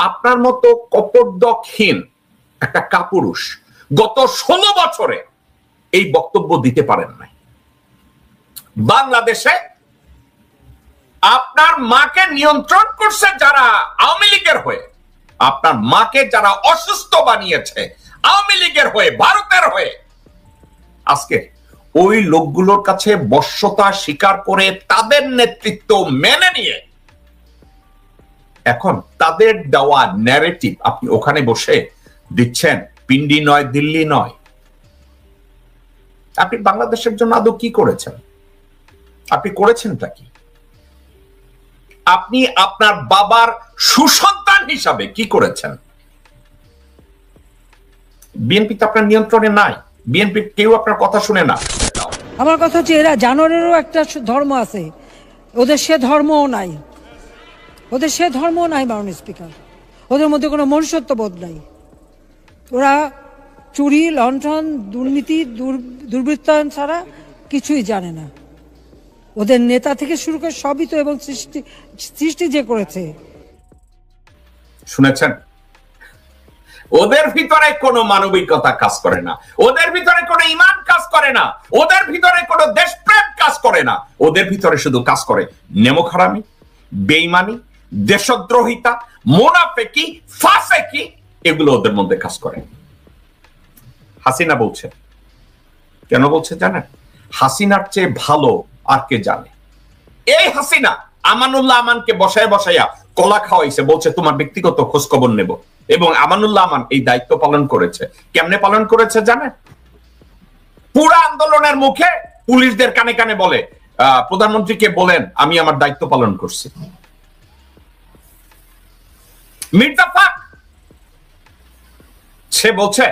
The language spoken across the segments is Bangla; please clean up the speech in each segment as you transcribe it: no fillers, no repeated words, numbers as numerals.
আপনার মতো কপটদকহীন একটা কাপুরুষ গত 16 বছরে এই বক্তব্য দিতে পারেন নাই। বাংলাদেশে আপনার মাকে নিয়ন্ত্রণ করছে যারা আওয়ামী লীগের হয়ে, আপনার মাকে যারা অসুস্থ বানিয়েছে আওয়ামী লীগের হয়ে, ভারতের হয়ে, আজকে ওই লোকগুলোর কাছে বশ্যতা স্বীকার করে তাদের নেতৃত্ব মেনে নিয়ে এখন তাদের দেওয়া ন্যারেটিভ আপনি ওখানে বসে দিচ্ছেন। পিন্ডি নয়, দিল্লি নয়। আপনি বাংলাদেশের জন্য আদৌ কি করেছেন? আপনি করেছেনটা কি? আপনি আপনার বাবার সুসন্তান হিসাবে কি করেছেন? বিএনপি তো আপনার নিয়ন্ত্রণে নাই। বিএনপি কেউ আপনার কথা শুনে না। আমার কথা হচ্ছে এরা জানোয়ারেরও একটা ধর্ম আছে, ওদের সে ধর্মও নাই। ওদের সে ধর্মও নাই মাননীয় স্পিকার। ওদের মধ্যে কোনো মনুষ্যত্ব বোধ নাই। ওরা চুরি, লণ্ঠন, দুর্নীতি, দুর্বৃত্তায়ন ছাড়া কিছুই জানে না। ওদের নেতা থেকে শুরু করে সবই তো, এবং সৃষ্টি যে করেছে। শুনেছেন? ওদের ভিতরে কোনো মানবিকতা কাজ করে না, ওদের ভিতরে কোনো ঈমান কাজ করে না, ওদের ভিতরে কোনো দেশপ্রেম কাজ করে না। ওদের ভিতরে শুধু কাজ করে নেমোখারামি, বেঈমানি, দেশদ্রোহিতা, মুনাফেকি, ফাসেকি, এগুলো ওদের মধ্যে কাজ করে। হাসিনা বলছে, কেন বলছে জানেন? হাসিনার চেয়ে ভালো আর কে জানে? এই হাসিনা আমানুল্লাহ আমানকে বসায় বসাইয়া কলা খাওয়াইছে, বলছে তোমার ব্যক্তিগত খোঁজ খবর নেব। এবং আমানুল্লাহ আমান এই দায়িত্ব পালন করেছে। কেমনে পালন করেছে জানেন? পুরা আন্দোলনের মুখে পুলিশদের কানে কানে বলে, প্রধানমন্ত্রীকে বলেন আমি আমার দায়িত্ব পালন করছি। মির্জা ফাক সে বলছে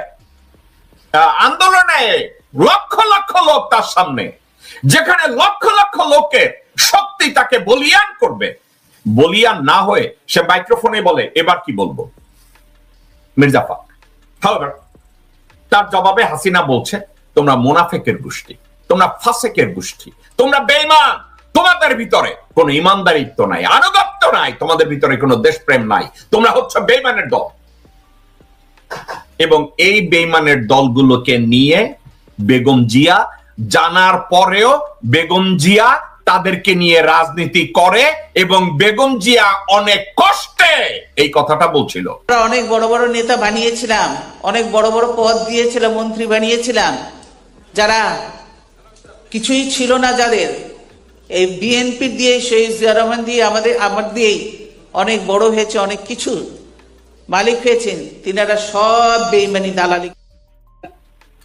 আন্দোলনে লক্ষ লক্ষ লোক তার সামনে, যেখানে লক্ষ লক্ষ লোকের শক্তি তাকে বলিয়ান করবে, বলিয়ান না হয়ে সে মাইক্রোফোনে বলে এবার কি বলবো। মির্জা ফাক তার জবাবে হাসিনা বলছে তোমরা মুনাফেকের গোষ্ঠী, তোমরা ফাসেকের গোষ্ঠী, তোমরা বেঈমান, তোমাদের ভিতরে কোনো ইমানদারিত্ব নাই, আনুগত্য নাই, তোমাদের ভিতরে কোনো দেশপ্রেম নাই, তোমরা হচ্ছে বেঈমানের দল। এবং এই বেঈমানের দলগুলোকে নিয়ে বেগম জিয়া জানার পরেও বেগম জিয়া তাদেরকে নিয়ে রাজনীতি করে এবং বেগম জিয়া অনেক কষ্টে এই কথাটা বলছিল। অনেক বড় বড় নেতা বানিয়েছিলাম, অনেক বড় বড় পদ দিয়েছিলাম, মন্ত্রী বানিয়েছিলাম, যারা কিছুই ছিল না, যাদের এই বিএনপি দিয়ে, শহীদ জিয়া রহমান দিয়ে, আমার দিয়েই অনেক বড় হয়েছে, অনেক কিছু মালিক হয়েছেন, তিনারা সব বেঈমানি দালালি।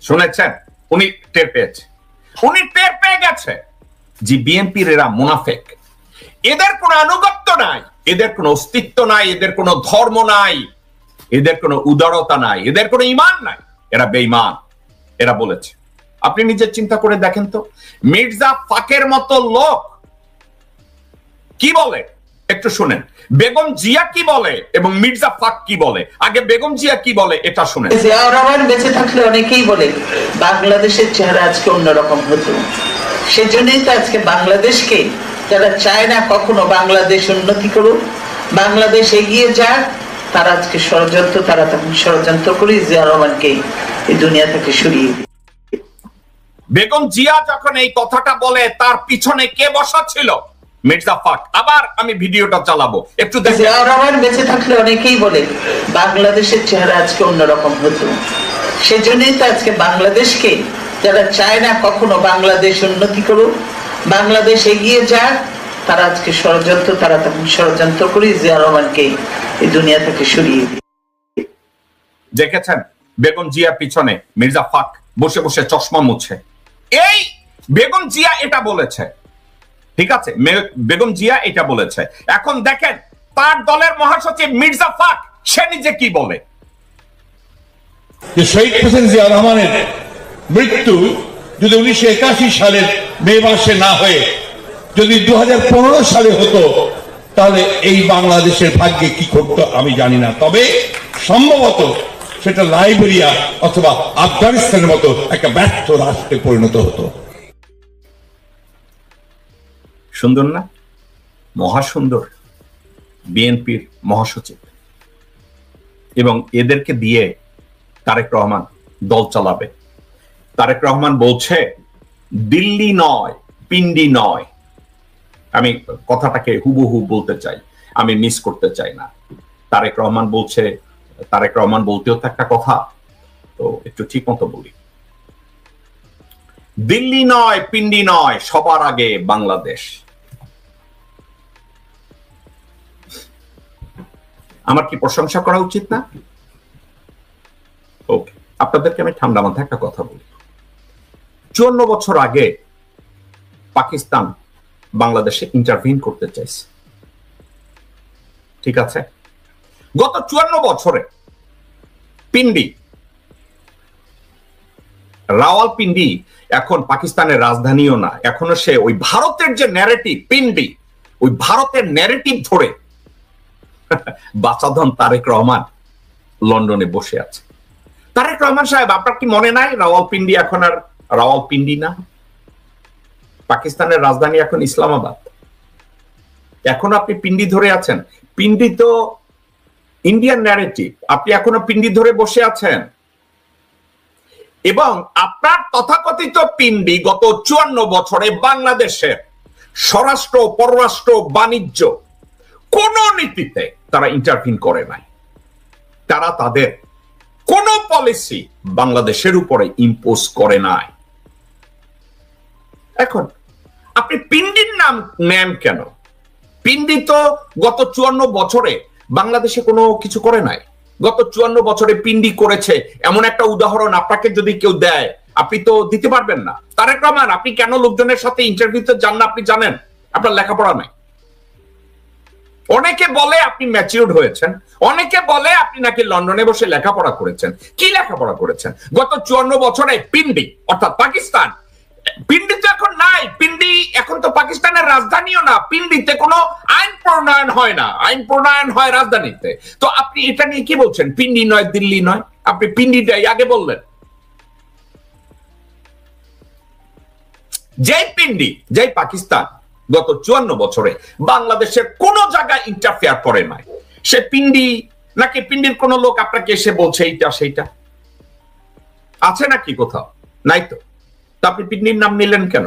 শুনেছেন? উনি টের পেয়েছে, উনি টের পেয়ে গেছে যে বিএনপির এরা মুনাফেক, এদের কোনো আনুগত্য নাই, এদের কোনো অস্তিত্ব নাই, এদের কোনো ধর্ম নাই, এদের কোনো উদারতা নাই, এদের কোনো ঈমান নাই, এরা বেঈমান। এরা বলেছে। আপনি নিজে চিন্তা করে দেখেন তো, মির্জা ফাকের মতো লোক কি বলে একটু শুনেন। বেগম জিয়া কি বলে এবং মির্জা ফাক কি বলে। আগে বেগম জিয়া কি বলে এটা শুনেন। জিয়া রহমান বেঁচে থাকলে অনেকেই বলে বাংলাদেশের চেহারা আজকে অন্যরকম হতো। সেজন্যই তো আজকে বাংলাদেশকে যারা চায় না কখনো বাংলাদেশ উন্নতি করুক, বাংলাদেশ এগিয়ে যাক, তারা আজকে ষড়যন্ত্র, তারা তখন ষড়যন্ত্র করে জিয়া রহমানকে এই দুনিয়া থেকে সরিয়ে দিই। বেগম জিয়া যখন এই কথাটা বলে তার পিছনে কে বসা ছিল? মির্জা ফাক। আবার আমি ভিডিওটা চালাবো, একটু দেখেন। জিয়া রহমান বেঁচে থাকলে অনেকেই বলে বাংলাদেশের চেহারা আজকে অন্যরকম হতো। সেজন্যই তো আজকে বাংলাদেশকে যারা চায় না কখনো বাংলাদেশ উন্নতি করুক, বাংলাদেশ এগিয়ে যাক, তারা আজকে ষড়যন্ত্র, তারা তখন ষড়যন্ত্র করে জিয়া রহমানকে এই দুনিয়া থেকে সরিয়ে দিই। দেখেছেন বেগম জিয়া পিছনে মির্জা ফাক বসে বসে চশমা মুছে। এই বেগম জিয়া এটা বলেছে, ঠিক আছে, বেগম জিয়া এটা বলেছে। এখন দেখেন তার দলের মহাসচিব মির্জা ফাক সে নিজে কি বলে। শহীদ হোসেন জিয়া রহমানের মৃত্যু যদি 1981 সালের মে মাসে না হয়ে যদি 2015 সালে হতো, তাহলে এই বাংলাদেশের ভাগ্যে কি ঘটতো আমি জানি না। তবে সম্ভবত সেটা লাইবেরিয়া অথবা আফগানিস্তানের মতো একটা ব্যর্থ রাষ্ট্রে পরিণত হতো। সুন্দর না? মহাসুন্দর বিএনপির মহাসচিব। এবং এদেরকে দিয়ে তারেক রহমান দল চালাবে। তারেক রহমান বলছে দিল্লি নয়, পিন্ডি নয়। আমি কথাটাকে হুবহু বলতে চাই, আমি মিস করতে চাই না। তারেক রহমান বলছে, তারেক রহমান বলতেও তো একটা কথা, তো একটু ঠিক মতো বলি। দিল্লি নয়, পিন্ডি নয়, সবার আগে বাংলাদেশ। আমার কি প্রশংসা করা উচিত না? ওকে, আপনাদেরকে আমি ঠান্ডা মাথায় একটা কথা বলি। 54 বছর আগে পাকিস্তান বাংলাদেশে ইন্টারভিন করতে চাইছে, ঠিক আছে? গত 54 বছরে পিন্ডি, রাওয়ালপিন্ডি এখন পাকিস্তানের রাজধানীও না, এখনো সে ওই ভারতের যে ন্যারেটিভ পিন্ডি, ওই ভারতের ন্যারেটিভ ধরে বাচাধন তারেক রহমান লন্ডনে বসে আছে। তারেক রহমান সাহেব, আপনার কি মনে নাই রাওয়ালপিন্ডি এখন আর রাওয়ালপিন্ডি না? পাকিস্তানের রাজধানী এখন ইসলামাবাদ। এখন আপনি পিন্ডি ধরে আছেন। পিন্ডি তো ইন্ডিয়ান ন্যারেটিভ, আপনি এখনো পিন্ডি ধরে বসে আছেন। এবং আপনার তথাকথিত পিন্ডি গত 54 বছরে বাংলাদেশের স্বরাষ্ট্র, পররাষ্ট্র, বাণিজ্য কোন নীতিতে তারা ইন্টারভিন করে নাই। তারা তাদের কোন পলিসি বাংলাদেশের উপরে ইম্পোজ করে নাই। এখন আপনি পিন্ডির নাম নেন কেন? পিন্ডি তো গত 54 বছরে বাংলাদেশে কোনো কিছু করে নাই। গত 54 বছরে পিন্ডি করেছে এমন একটা উদাহরণ আপনাকে যদি কেউ দেয়, আপনি তো দিতে পারবেন না। তারেক রহমান, আপনি কেন লোকজনের সাথে ইন্টারভিউতে যান না আপনি জানেন? আপনার লেখাপড়া নাই। অনেকে বলে আপনি ম্যাচিউরড হয়েছেন, অনেকে বলে আপনি নাকি লন্ডনে বসে লেখাপড়া করেছেন। কি লেখাপড়া করেছেন? গত 54 বছরে পিন্ডি অর্থাৎ পাকিস্তান, পিন্ডি তো এখন নাই। পিন্ডি এখন তো পাকিস্তানের রাজধানীও না। পিন্ডিতে কোনো আইন প্রণয়ন হয় না, আইন প্রণয়ন হয় রাজধানীতে। তো আপনি এটা নিয়ে কি বলছেন? পিন্ডি নয়, দিল্লি নয়, আপনি পিন্ডিটাই আগে বললেন। যেই পিন্ডি, যেই পাকিস্তান গত 54 বছরে বাংলাদেশের কোন জায়গায় ইন্টারফেয়ার করে নাই, সে পিন্ডি নাকি পিন্ডির কোন লোক আপনাকে এসে বলছে এইটা সেইটা আছে নাকি কোথাও? নাই তো। আপনি পিন্ডির নাম নিলেন কেন?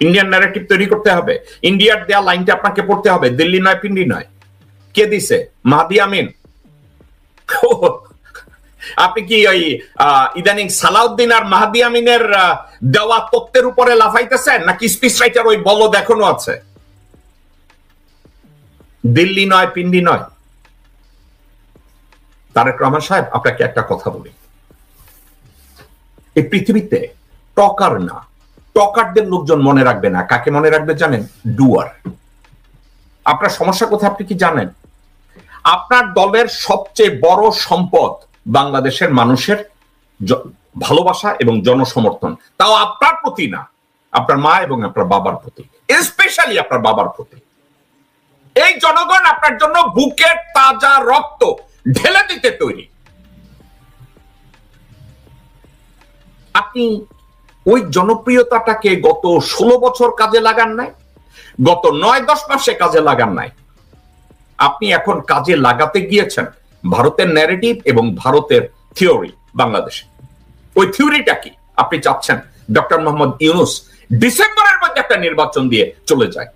ইন্ডিয়ান ন্যারেটিভ তৈরি করতে হবে, ইন্ডিয়ার দেয়া লাইনটা আপনাকে পড়তে হবে, দিল্লি নয়, পিন্ডি নয়। কে দিছে? মাহদি আমিন। আপনি কি ওই ইদানিং সালাউদ্দিন আর মাহদি আমিনের দেওয়া তত্ত্বের উপরে লাফাইতেছেন, নাকি স্পিচ রাইটার ওই বলদ এখনো আছে? দিল্লি নয়, পিন্ডি নয়। তারেক রহমান সাহেব, আপনাকে একটা কথা বলি, এই পৃথিবীতে টকার না, টকারদের লোকজন মনে রাখবে না। কাকে মনে রাখবে জানেন? ডুয়ার। আপনার সমস্যা কোথায় আপনি কি জানেন? আপনার দলের সবচেয়ে বড় সম্পদ বাংলাদেশের মানুষের ভালোবাসা এবং জনসমর্থন, তাও আপনার প্রতি না, আপনার মা এবং আপনার বাবার প্রতি, স্পেশালি আপনার বাবার প্রতি। এই জনগণ আপনার জন্য বুকের তাজা রক্ত ঢেলে দিতে তৈরি। আপনি ওই জনপ্রিয়তাটাকে গত 16 বছর কাজে লাগান নাই, গত 9-10 মাসে কাজে লাগান নাই। আপনি এখন কাজে লাগাতে গিয়েছেন ভারতের ন্যারেটিভ এবং ভারতের থিওরি বাংলাদেশে। ওই থিওরিটা কি? আপনি চাচ্ছেন ডক্টর মোহাম্মদ ইউনূস ডিসেম্বরের মধ্যে একটা নির্বাচন দিয়ে চলে যায়।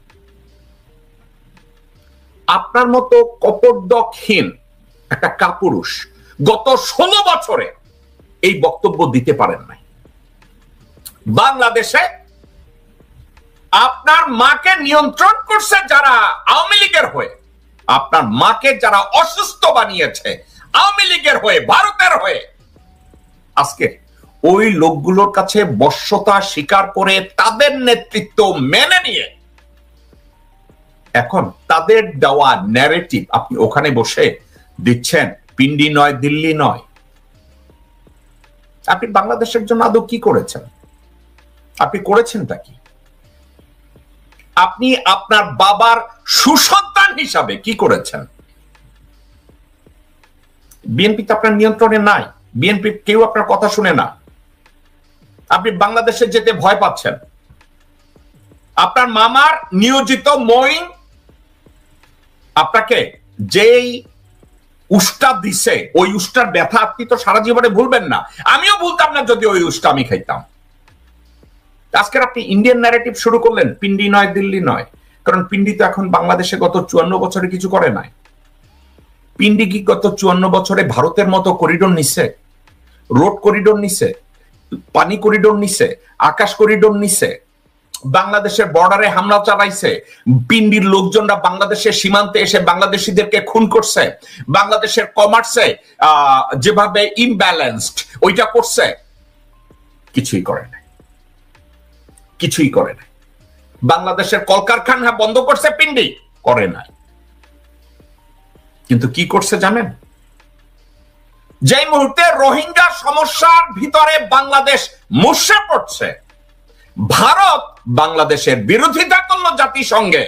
আপনার মতো কপটদকহীন একটা কাপুরুষ গত 16 বছরে এই বক্তব্য দিতে পারেন নাই। বাংলাদেশে আপনার মাকে নিয়ন্ত্রণ করছে যারা আওয়ামী লীগের হয়ে, আপনার মাকে যারা অসুস্থ বানিয়েছে আওয়ামী লীগের হয়ে, ভারতের হয়ে, আজকে ওই লোকগুলোর কাছে বশ্যতা স্বীকার করে তাদের নেতৃত্ব মেনে নিয়ে এখন তাদের দেওয়া ন্যারেটিভ আপনি ওখানে বসে দিচ্ছেন। পিন্ডি নয়, দিল্লি নয়। আপনি বাংলাদেশের জন্য আদৌ কি করেছেন? আপনি করেছেনটা কি? আপনি আপনার বাবার সুসন্তান হিসাবে কি করেছেন? বিএনপি তো আপনার নিয়ন্ত্রণে নাই, বিএনপি কেউ আপনার কথা শুনে না। আপনি বাংলাদেশে যেতে ভয় পাচ্ছেন। আপনার মামার নিয়োজিত মঈন আপনাকে যেই উষ্টা দিছে, ওই উষ্টার ব্যথা আপনি তো সারা জীবনে ভুলবেন না, আমিও ভুলতাম না যদি ওই উষ্টা আমি খাইতাম। আজকের আপনি ইন্ডিয়ান ন্যারেটিভ শুরু করলেন, পিন্ডি নয়, দিল্লি নয়, কারণ পিন্ডি তো এখন বাংলাদেশে গত 54 বছরে কিছু করে নাই। পিন্ডি কি গত 54 বছরে ভারতের মতো করিডোর নিছে? রোড করিডোর নিছে, পানি করিডোর নিছে, আকাশ করিডোর নিছে, বাংলাদেশের বর্ডারে হামলা চালাইছে, পিন্ডির লোকজনরা বাংলাদেশের সীমান্তে এসে বাংলাদেশিদেরকে খুন করছে, বাংলাদেশের কমার্সে যেভাবে ইমব্যালেন্সড ওইটা করছে? কিছুই করে নাই, কিছুই করে নাই। বাংলাদেশের কলকারখানা বন্ধ করছে পিন্ডি? করে নাই। কিন্তু কি করছে জানেন? যে মুহূর্তে রোহিঙ্গা সমস্যার ভিতরে বাংলাদেশ মুষড়ে পড়ছে, ভারত বাংলাদেশের বিরোধিতা করলো জাতিসংঘে,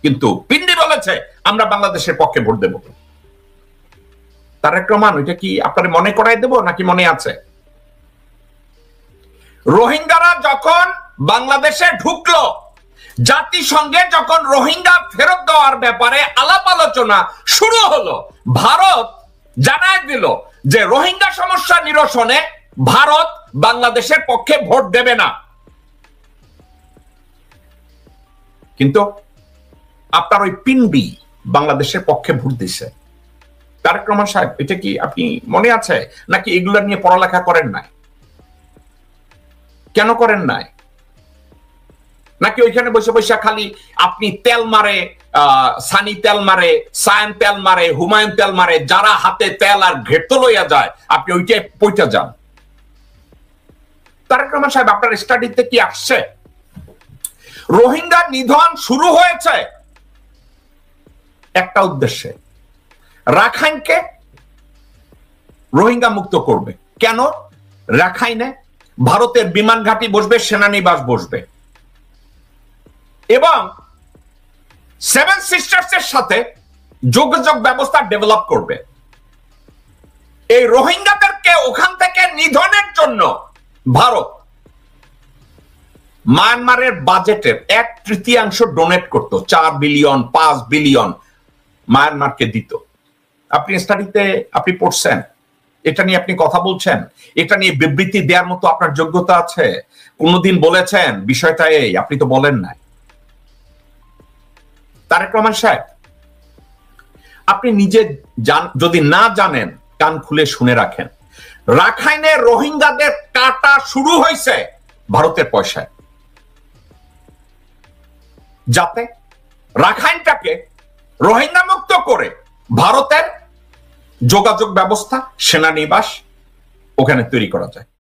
কিন্তু পিন্ডি বলেছে আমরা বাংলাদেশের পক্ষে ভোট দেব। তারেক রহমান, ওইটা কি আপনারা মনে করাই দেব নাকি মনে আছে? রোহিঙ্গারা যখন বাংলাদেশে ঢুকলো, জাতিসংঘে যখন রোহিঙ্গা ফেরত দেওয়ার ব্যাপারে আলাপ আলোচনা শুরু হলো, ভারত জানায় দিল যে রোহিঙ্গা সমস্যা নিরসনে ভারত বাংলাদেশের পক্ষে ভোট দেবে না। কিন্তু আপনার ওই পিন্ডি বাংলাদেশের পক্ষে ভোট দিছে। তারেক রহমান সাহেব, এটা কি আপনি মনে আছে নাকি এগুলো নিয়ে পড়ালেখা করেন নাই? কেন করেন নাই? নাকি ওইখানে বসে বসে খালি আপনি তেল মারে, সানি তেল মারে, সায়ান তেল মারে, হুমায়ুন তেল মারে, যারা হাতে তেল আর ঘেটতো লইয়া যায় আপনি ওইটাই পইটা যান? তারেক রহমান সাহেব, আপনার স্টাডিতে কি আসছে? রোহিঙ্গা নিধন শুরু হয়েছে একটা উদ্দেশ্যে, রাখাইনকে রোহিঙ্গা মুক্ত করবে। কেন? রাখাইনে ভারতের বিমান ঘাঁটি বসবে, সেনানিবাস বসবে, এবং সেভেন সিস্টার্স এর সাথে যোগাযোগ ব্যবস্থা ডেভেলপ করবে। এই রোহিঙ্গাদেরকে ওখান থেকে নিধনের জন্য ভারত মায়ানমারের বাজেটের 1/3 ডোনেট করত, 4 বিলিয়ন 5 বিলিয়ন মায়ানমারকে দিত। আপনি স্টাডিতে আপনি পড়ছেন, এটা নিয়ে আপনি কথা বলছেন, এটা নিয়ে বিবৃতি দেওয়ার মতো আপনার যোগ্যতা আছে? কোনদিন বলেছেন বিষয়টা এই? আপনি তো বলেন নাই। তারেক রহমান সাহেব, আপনি নিজে যদি না জানেন, কান খুলে শুনে রাখেন, রাখাইনে রোহিঙ্গাদের কাটা শুরু হয়েছে ভারতের পয়সায়, যাতে রাখাইনটাকে রোহিঙ্গা মুক্ত করে ভারতের যোগাযোগ ব্যবস্থা, সেনানিবাস ওখানে তৈরি করা যায়।